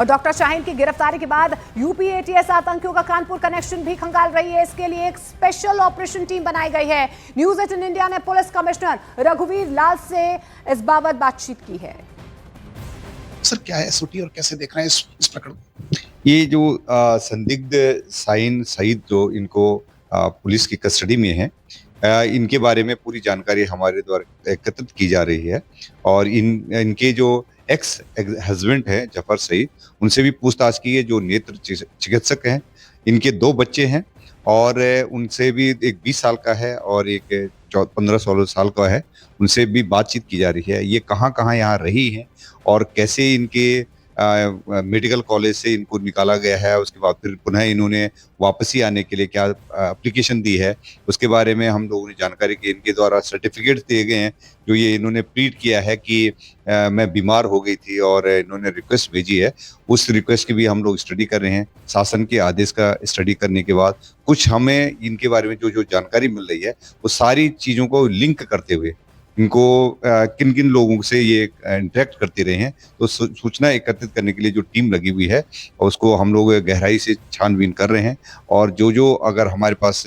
और डॉक्टर शाहीन की गिरफ्तारी के बाद यूपी एटीएस आतंकियों का कानपुर कनेक्शन भी खंगाल रही है। इसके लिए एक स्पेशल ऑपरेशन टीम बनाई गई है। न्यूज 18 इंडिया ने पुलिस कमिश्नर रघुवीर लाल से इस बाबत बातचीत की है। सर, क्या है एसओटी और कैसे देख रहे हैं इस प्रकरण को? ये जो संदिग्ध शाहीन सईद जो इनको पुलिस की कस्टडी में है, इनके बारे में पूरी जानकारी हमारे द्वारा एकत्रित की जा रही है और इनके जो एक्स हस्बैंड है जफर सईद, उनसे भी पूछताछ की है, जो नेत्र चिकित्सक हैं। इनके 2 बच्चे हैं और उनसे भी एक 20 साल का है और एक 15-16 साल का है। उनसे भी बातचीत की जा रही है। ये कहाँ कहाँ यहाँ रही हैं और कैसे इनके मेडिकल कॉलेज से इनको निकाला गया है, उसके बाद फिर पुनः इन्होंने वापसी आने के लिए क्या एप्लीकेशन दी है, उसके बारे में हम लोगों ने जानकारी की। इनके द्वारा सर्टिफिकेट दिए गए हैं जो ये इन्होंने प्लीड किया है कि मैं बीमार हो गई थी और इन्होंने रिक्वेस्ट भेजी है। उस रिक्वेस्ट की भी हम लोग स्टडी कर रहे हैं। शासन के आदेश का स्टडी करने के बाद कुछ हमें इनके बारे में जो जानकारी मिल रही है, वो सारी चीज़ों को लिंक करते हुए इनको किन किन लोगों से ये इंटरेक्ट करते रहे हैं, तो सूचना एकत्रित करने के लिए जो टीम लगी हुई है उसको हम लोग गहराई से छानबीन कर रहे हैं और जो अगर हमारे पास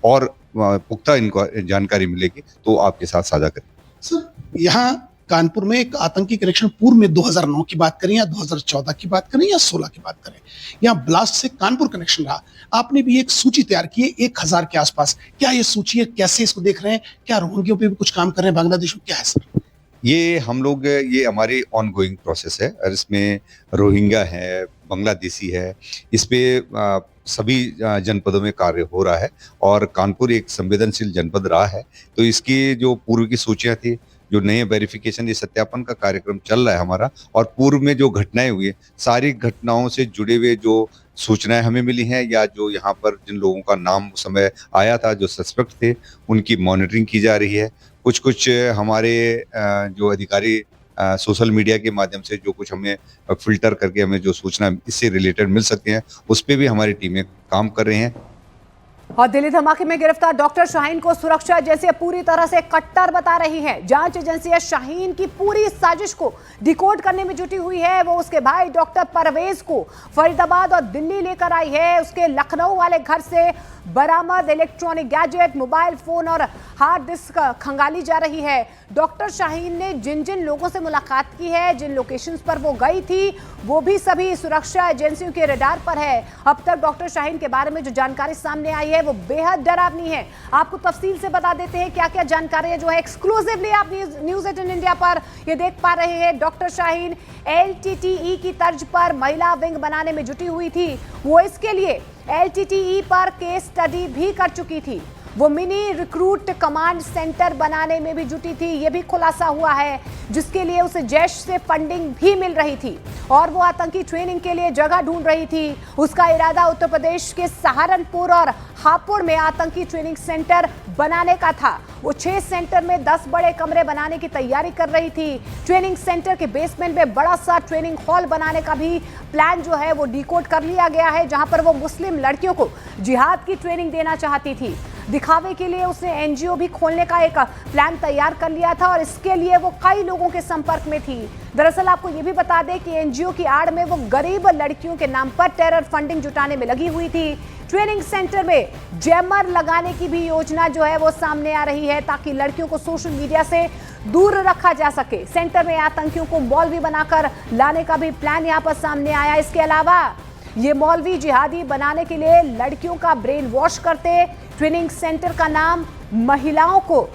और पुख्ता इनको जानकारी मिलेगी तो आपके साथ साझा करेंगे। सर, यहाँ कानपुर में एक आतंकी कनेक्शन पूर्व में 2009 की बात करें या 2014 की बात करें या 16 की बात करें, यहाँ ब्लास्ट से कानपुर कनेक्शन रहा। आपने भी एक सूची तैयार की है 1000 के आसपास। क्या ये सूची है, कैसे इसको देख रहे हैं? क्या रोहिंग्यों पे भी कुछ काम कर रहे हैं बांग्लादेश में, क्या है सर? ये हम लोग ये हमारी ऑनगोइंग प्रोसेस है और इसमें रोहिंग्या है, बांग्लादेशी है, इस पे सभी जनपदों में कार्य हो रहा है और कानपुर एक संवेदनशील जनपद रहा है। तो इसकी जो पूर्व की सूचियां थी, जो नए वेरिफिकेशन, ये सत्यापन का कार्यक्रम चल रहा है हमारा और पूर्व में जो घटनाएं हुई, सारी घटनाओं से जुड़े हुए जो सूचनाएं हमें मिली हैं या जो यहाँ पर जिन लोगों का नाम उस समय आया था, जो सस्पेक्ट थे, उनकी मॉनिटरिंग की जा रही है। कुछ हमारे जो अधिकारी सोशल मीडिया के माध्यम से जो कुछ हमें फिल्टर करके हमें जो सूचना इससे रिलेटेड मिल सकते हैं, उस पर भी हमारी टीमें काम कर रही हैं। और दिल्ली धमाके में गिरफ्तार डॉक्टर शाहीन को सुरक्षा एजेंसी पूरी तरह से कट्टर बता रही है। जांच एजेंसी शाहीन की पूरी साजिश को डिकोड करने में जुटी हुई है। वो उसके भाई डॉक्टर परवेज को फरीदाबाद और दिल्ली लेकर आई है। उसके लखनऊ वाले घर से बरामद इलेक्ट्रॉनिक गैजेट, मोबाइल फोन और हार्ड डिस्क खंगाली जा रही है। डॉक्टर शाहीन ने जिन जिन लोगों से मुलाकात की है, जिन लोकेशंस पर वो गई थी, वो भी सभी सुरक्षा एजेंसियों के रडार पर है। अब तक डॉक्टर शाहीन के बारे में जो जानकारी सामने आई है वो बेहद डरावनी है। आपको तफसील से बता देते हैं क्या क्या जानकारी जो है एक्सक्लूसिवली आप न्यूज 18 इंडिया पर ये देख पा रहे हैं। डॉक्टर शाहीन LTTE की तर्ज पर महिला विंग बनाने में जुटी हुई थी। वो इसके लिए LTTE पर केस स्टडी भी कर चुकी थी। वो मिनी रिक्रूट कमांड सेंटर बनाने में भी जुटी थी, ये भी खुलासा हुआ है, जिसके लिए उसे जैश से फंडिंग भी मिल रही थी और वो आतंकी ट्रेनिंग के लिए जगह ढूंढ रही थी। उसका इरादा उत्तर प्रदेश के सहारनपुर और हापुड़ में आतंकी ट्रेनिंग सेंटर बनाने का था। वो 6 सेंटर में 10 बड़े कमरे बनाने की तैयारी कर रही थी। ट्रेनिंग सेंटर के बेसमेंट में बड़ा सा ट्रेनिंग हॉल बनाने का भी प्लान जो है वो डिकोड कर लिया गया है, जहां पर वो मुस्लिम लड़कियों को जिहाद की ट्रेनिंग देना चाहती थी। दिखावे के लिए उसने NGO भी खोलने का एक प्लान तैयार कर लिया था और इसके लिए वो कई लोगों के संपर्क में थी। दरअसल आपको ये भी बता दें कि NGO की आड़ में वो गरीब लड़कियों के नाम पर टेरर फंडिंग जुटाने में लगी हुई थी। ट्रेनिंग सेंटर में जैमर लगाने की भी योजना जो है वो सामने आ रही है, ताकि लड़कियों को सोशल मीडिया से दूर रखा जा सके। सेंटर में आतंकियों को मौलवी बनाकर लाने का भी प्लान यहाँ पर सामने आया। इसके अलावा ये मौलवी जिहादी बनाने के लिए लड़कियों का ब्रेन वॉश करते। ट्रेनिंग सेंटर का नाम महिलाओं को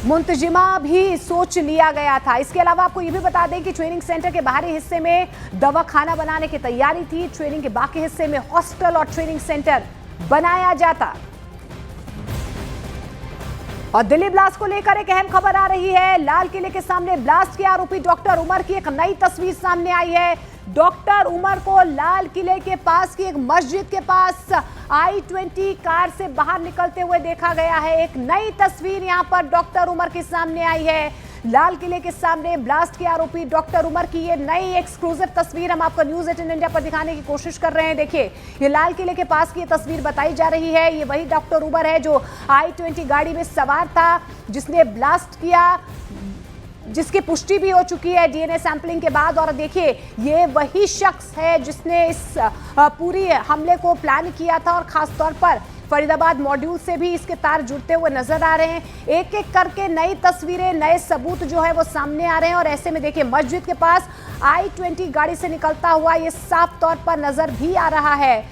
मुंतजिमा भी सोच लिया गया था। इसके अलावा आपको ये भी बता दें कि ट्रेनिंग सेंटर के बाहरी हिस्से में दवाखाना बनाने की तैयारी थी। ट्रेनिंग के बाकी हिस्से में हॉस्टल और ट्रेनिंग सेंटर बनाया जाता। और दिल्ली ब्लास्ट को लेकर एक अहम खबर आ रही है। लाल किले के सामने ब्लास्ट के आरोपी डॉक्टर उमर की एक नई तस्वीर सामने आई है। डॉक्टर उमर को लाल किले के पास की एक मस्जिद के पास I-20 कार से बाहर निकलते हुए देखा गया है। एक नई तस्वीर यहां पर डॉक्टर उमर के सामने आई है। लाल किले के सामने ब्लास्ट के आरोपी डॉक्टर उमर की ये नई एक्सक्लूसिव तस्वीर हम आपको न्यूज 18 इंडिया पर दिखाने की कोशिश कर रहे हैं। देखिए, ये लाल किले के पास की ये तस्वीर बताई जा रही है। ये वही डॉक्टर उमर है जो I-20 गाड़ी में सवार था, जिसने ब्लास्ट किया। जिसकी पुष्टि भी हो चुकी है डीएनए सैंपलिंग के बाद। और देखिए ये वही शख्स है जिसने इस पूरी हमले को प्लान किया था और खास तौर पर फरीदाबाद मॉड्यूल से भी इसके तार जुड़ते हुए नजर आ रहे हैं। एक एक करके नई तस्वीरें, नए सबूत जो है वो सामने आ रहे हैं। और ऐसे में देखिए मस्जिद के पास I-20 गाड़ी से निकलता हुआ ये साफ तौर पर नजर भी आ रहा है।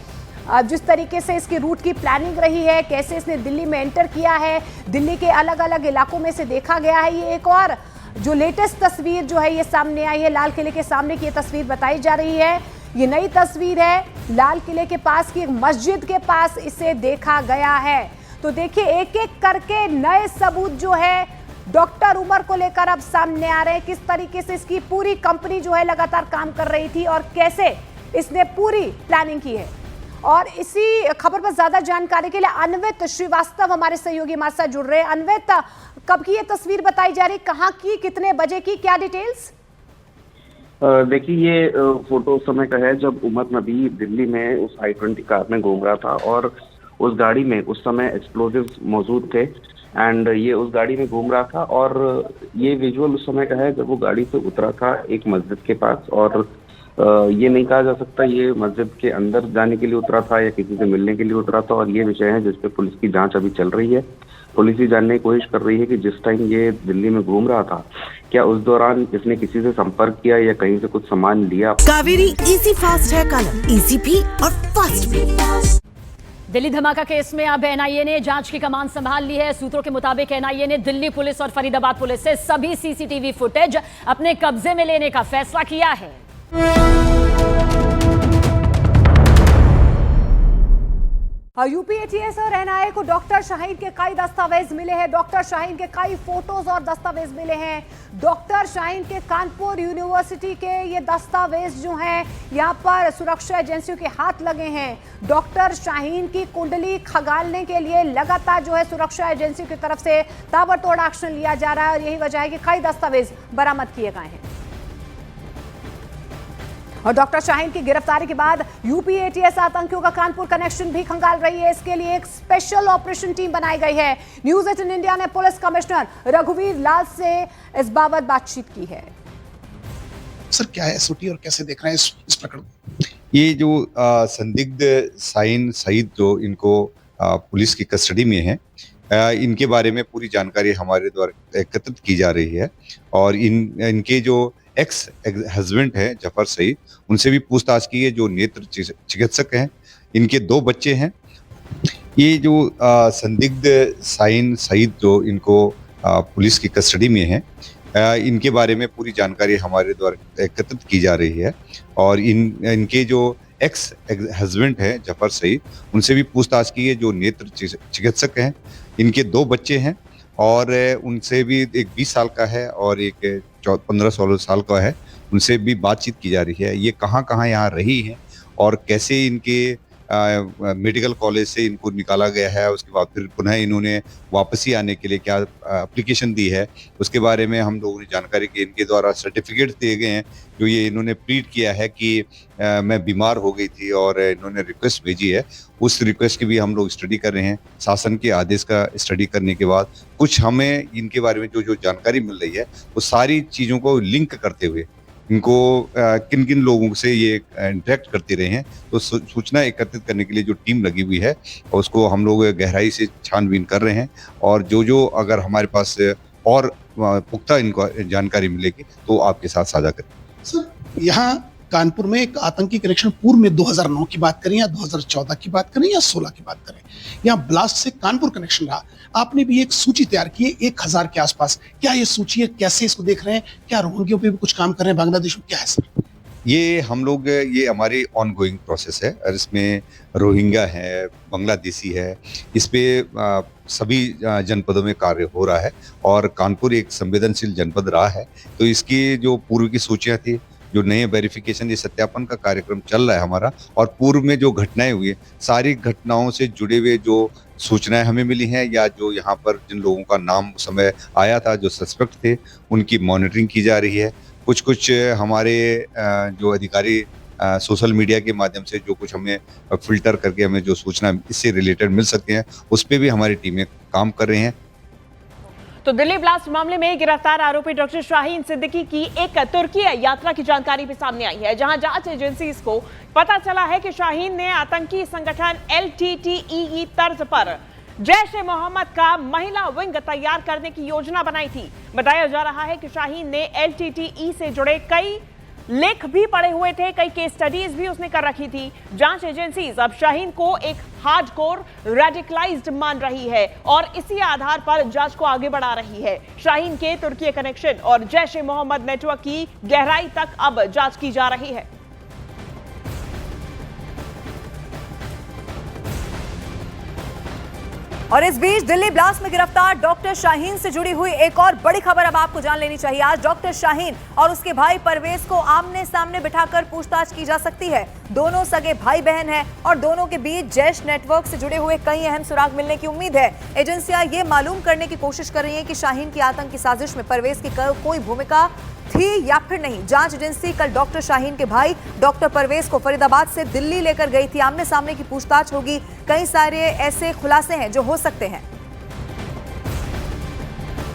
जिस तरीके से इसकी रूट की प्लानिंग रही है, कैसे इसने दिल्ली में एंटर किया है, दिल्ली के अलग अलग इलाकों में से देखा गया है। ये एक और जो लेटेस्ट तस्वीर जो है ये सामने आई है, लाल किले के सामने की ये तस्वीर बताई जा रही है। ये नई तस्वीर है, लाल किले के पास की एक मस्जिद के पास इसे देखा गया है। तो देखिए एक एक करके नए सबूत जो है डॉक्टर उमर को लेकर अब सामने आ रहे हैं। किस तरीके से इसकी पूरी कंपनी जो है लगातार काम कर रही थी और कैसे इसने पूरी प्लानिंग की है। और इसी खबर पर ज्यादा जानकारी के लिए अनवित श्रीवास्तव हमारे सहयोगी हमारे साथ जुड़ रहे हैं। अनवित, कब की ये तस्वीर बताई जा रही, कहाँ की, कितने बजे की, क्या डिटेल्स? देखिए ये फोटो उस समय का है जब उमर नबी दिल्ली में उस I-20 कार में घूम रहा था और उस गाड़ी में उस समय एक्सप्लोजिव्स मौजूद थे एंड ये उस गाड़ी में घूम रहा था। और ये विजुअल उस समय का है जब वो गाड़ी से उतरा था एक मस्जिद के पास। और ये नहीं कहा जा सकता ये मस्जिद के अंदर जाने के लिए उतरा था या किसी से मिलने के लिए उतरा था। और ये विषय है जिस पे पुलिस की जांच अभी चल रही है। पुलिस ये जानने की कोशिश कर रही है कि जिस टाइम ये दिल्ली में घूम रहा था क्या उस दौरान इसने किसी से संपर्क किया या कहीं से कुछ सामान लिया। कावेरी इजी फास्ट है कलर, इजी भी और फास्ट भी। दिल्ली धमाका केस में अब एनआईए ने जांच की कमान संभाल ली है। सूत्रों के मुताबिक एनआईए ने दिल्ली पुलिस और फरीदाबाद पुलिस से सभी सीसीटीवी फुटेज अपने कब्जे में लेने का फैसला किया है। यूपी एटीएस और एनआईए को डॉक्टर शाहीन के कई दस्तावेज मिले हैं। डॉक्टर शाहीन के कई फोटोज और दस्तावेज मिले हैं। डॉक्टर शाहीन के कानपुर यूनिवर्सिटी के ये दस्तावेज जो हैं यहाँ पर सुरक्षा एजेंसियों के हाथ लगे हैं। डॉक्टर शाहीन की कुंडली खंगालने के लिए लगातार जो है सुरक्षा एजेंसियों की तरफ से ताबड़तोड़ एक्शन लिया जा रहा है और यही वजह है कि कई दस्तावेज बरामद किए गए हैं। और डॉक्टर शाहीन की गिरफ्तारी के बाद यूपी एटीएस आतंकियों का कानपुर कनेक्शन भी खंगाल रही है। इसके लिए एक स्पेशल ऑपरेशन टीम बनाई गई है। न्यूज 18 इंडिया ने पुलिस कमिश्नर रघुवीर लाल से इस बाबत बातचीत की है। सर क्या है एसओटी और कैसे देख रहे हैं इस प्रकरण को? ये जो संदिग्ध साइन सईद जो इनको पुलिस की कस्टडी में है, इनके बारे में पूरी जानकारी हमारे द्वारा एकत्रित की जा रही है। और इनके जो एक्स हस्बैंड है जफर सईद, उनसे भी पूछताछ की है, जो नेत्र चिकित्सक हैं। इनके 2 बच्चे हैं। ये जो संदिग्ध साइन सईद जो इनको पुलिस की कस्टडी में है, इनके बारे में पूरी जानकारी हमारे द्वारा एकत्रित की जा रही है। और इनके जो एक्स हस्बैंड है जफर सईद, उनसे भी पूछताछ की है, जो नेत्र चिकित्सक हैं। इनके 2 बच्चे हैं और उनसे भी एक 20 साल का है और एक 15-16 साल का है। उनसे भी बातचीत की जा रही है। ये कहाँ कहाँ यहाँ रही हैं और कैसे इनके मेडिकल कॉलेज से इनको निकाला गया है, उसके बाद फिर पुनः इन्होंने वापसी आने के लिए क्या एप्लीकेशन दी है, उसके बारे में हम लोगों ने जानकारी की। इनके द्वारा सर्टिफिकेट दिए गए हैं जो ये इन्होंने प्लीड किया है कि मैं बीमार हो गई थी और इन्होंने रिक्वेस्ट भेजी है। उस रिक्वेस्ट की भी हम लोग स्टडी कर रहे हैं। शासन के आदेश का स्टडी करने के बाद कुछ हमें इनके बारे में जो जानकारी मिल रही है वो सारी चीज़ों को लिंक करते हुए इनको किन किन लोगों से ये इंटरेक्ट करते रहे हैं, तो सूचना एकत्रित करने के लिए जो टीम लगी हुई है उसको हम लोग गहराई से छानबीन कर रहे हैं। और जो अगर हमारे पास और पुख्ता इनको जानकारी मिलेगी तो आपके साथ साझा करेंगे। सर यहाँ कानपुर में एक आतंकी कनेक्शन पूर्व में 2009 की बात करें या 2014 की बात करें या 16 की बात करें, यहाँ ब्लास्ट से कानपुर कनेक्शन रहा। आपने भी एक सूची तैयार की है 1000 के आसपास। क्या ये सूची है, कैसे इसको देख रहे हैं? क्या रोहिंग्यों पे भी कुछ काम कर रहे हैं बांग्लादेश में, क्या है सर? ये हम लोग ये हमारी ऑनगोइंग प्रोसेस है और इसमें रोहिंग्या है, बांग्लादेशी है, इस पे सभी जनपदों में कार्य हो रहा है। और कानपुर एक संवेदनशील जनपद रहा है, तो इसकी जो पूर्व की सूचियाँ थी, जो नए वेरिफिकेशन, ये सत्यापन का कार्यक्रम चल रहा है हमारा। और पूर्व में जो घटनाएं हुई, सारी घटनाओं से जुड़े हुए जो सूचनाएं हमें मिली हैं या जो यहाँ पर जिन लोगों का नाम उस समय आया था, जो सस्पेक्ट थे, उनकी मॉनिटरिंग की जा रही है। कुछ हमारे जो अधिकारी सोशल मीडिया के माध्यम से जो कुछ हमें फिल्टर करके हमें जो सूचना इससे रिलेटेड मिल सकते हैं, उस पर भी हमारी टीमें काम कर रही हैं। तो दिल्ली ब्लास्ट मामले में गिरफ्तार आरोपी डॉक्टर शाहीन सिद्दीकी की एक तुर्की यात्रा की जानकारी भी सामने आई है, जहां जांच एजेंसीज को पता चला है कि शाहीन ने आतंकी संगठन LTTE तर्ज पर जैश-ए-मोहम्मद का महिला विंग तैयार करने की योजना बनाई थी। बताया जा रहा है कि शाहीन ने LTTE से जुड़े कई लेख भी पढ़े हुए थे, कई केस स्टडीज भी उसने कर रखी थी। जांच एजेंसीज अब शाहीन को एक हार्डकोर रेडिकलाइज्ड मान रही है और इसी आधार पर जांच को आगे बढ़ा रही है। शाहीन के तुर्की कनेक्शन और जैश-ए-मोहम्मद नेटवर्क की गहराई तक अब जांच की जा रही है। और इस बीच दिल्ली ब्लास्ट में गिरफ्तार डॉक्टर शाहीन से जुड़ी हुई एक और बड़ी खबर अब आपको जान लेनी चाहिए। आज डॉक्टर शाहीन और उसके भाई परवेज को आमने सामने बिठाकर पूछताछ की जा सकती है। दोनों सगे भाई बहन हैं और दोनों के बीच जैश नेटवर्क से जुड़े हुए कई अहम सुराग मिलने की उम्मीद है। एजेंसियां ये मालूम करने की कोशिश कर रही हैं कि शाहीन की आतंकी साजिश में परवेज की कोई भूमिका थी या फिर नहीं। जांच एजेंसी कल डॉक्टर शाहीन के भाई डॉक्टर परवेज को फरीदाबाद से दिल्ली लेकर गई थी। आमने सामने की पूछताछ होगी। कई सारे ऐसे खुलासे हैं जो हो सकते हैं।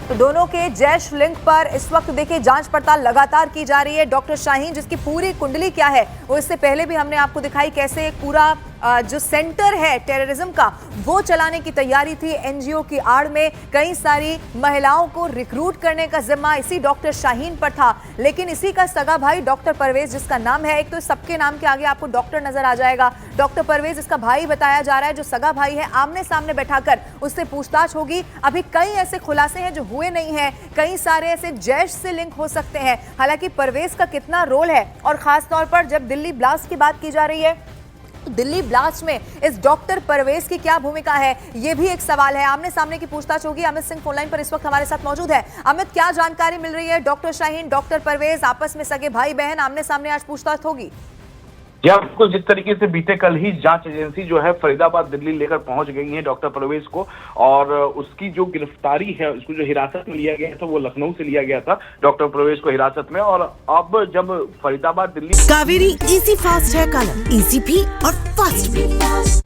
तो दोनों के जैश लिंक पर इस वक्त देखिए जांच पड़ताल लगातार की जा रही है। डॉक्टर शाहीन जिसकी पूरी कुंडली क्या है वो इससे पहले भी हमने आपको दिखाई, कैसे एक पूरा जो सेंटर है टेररिज्म का वो चलाने की तैयारी थी। एनजीओ की आड़ में कई सारी महिलाओं को रिक्रूट करने का जिम्मा इसी डॉक्टर शाहीन पर था। लेकिन इसी का सगा भाई डॉक्टर परवेज जिसका नाम है, एक तो सबके नाम के आगे आपको डॉक्टर नजर आ जाएगा, डॉक्टर परवेज इसका भाई बताया जा रहा है, जो सगा भाई है। आमने सामने बैठाकर उससे पूछताछ होगी। अभी कई ऐसे खुलासे हैं जो हुए नहीं है, कई सारे ऐसे जैश से लिंक हो सकते हैं। हालांकि परवेज का कितना रोल है, और खास तौर पर जब दिल्ली ब्लास्ट की बात की जा रही है, दिल्ली ब्लास्ट में इस डॉक्टर परवेज की क्या भूमिका है, यह भी एक सवाल है। आमने सामने की पूछताछ होगी। अमित सिंह फोनलाइन पर इस वक्त हमारे साथ मौजूद है। अमित, क्या जानकारी मिल रही है? डॉक्टर शाहीन, डॉक्टर परवेज आपस में सगे भाई बहन, आमने सामने आज पूछताछ होगी। या बिल्कुल, जिस तरीके से बीते कल ही जांच एजेंसी जो है फरीदाबाद दिल्ली लेकर पहुंच गई है डॉक्टर परवेज को, और उसकी जो गिरफ्तारी है, उसको जो हिरासत में लिया गया था वो लखनऊ से लिया गया था डॉक्टर परवेज को हिरासत में। और अब जब Faridabad Delhi Kaveri easy fast hair colour, easy भी और फास्ट भी।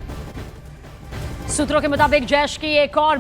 सूत्रों के मुताबिक जैश की एक और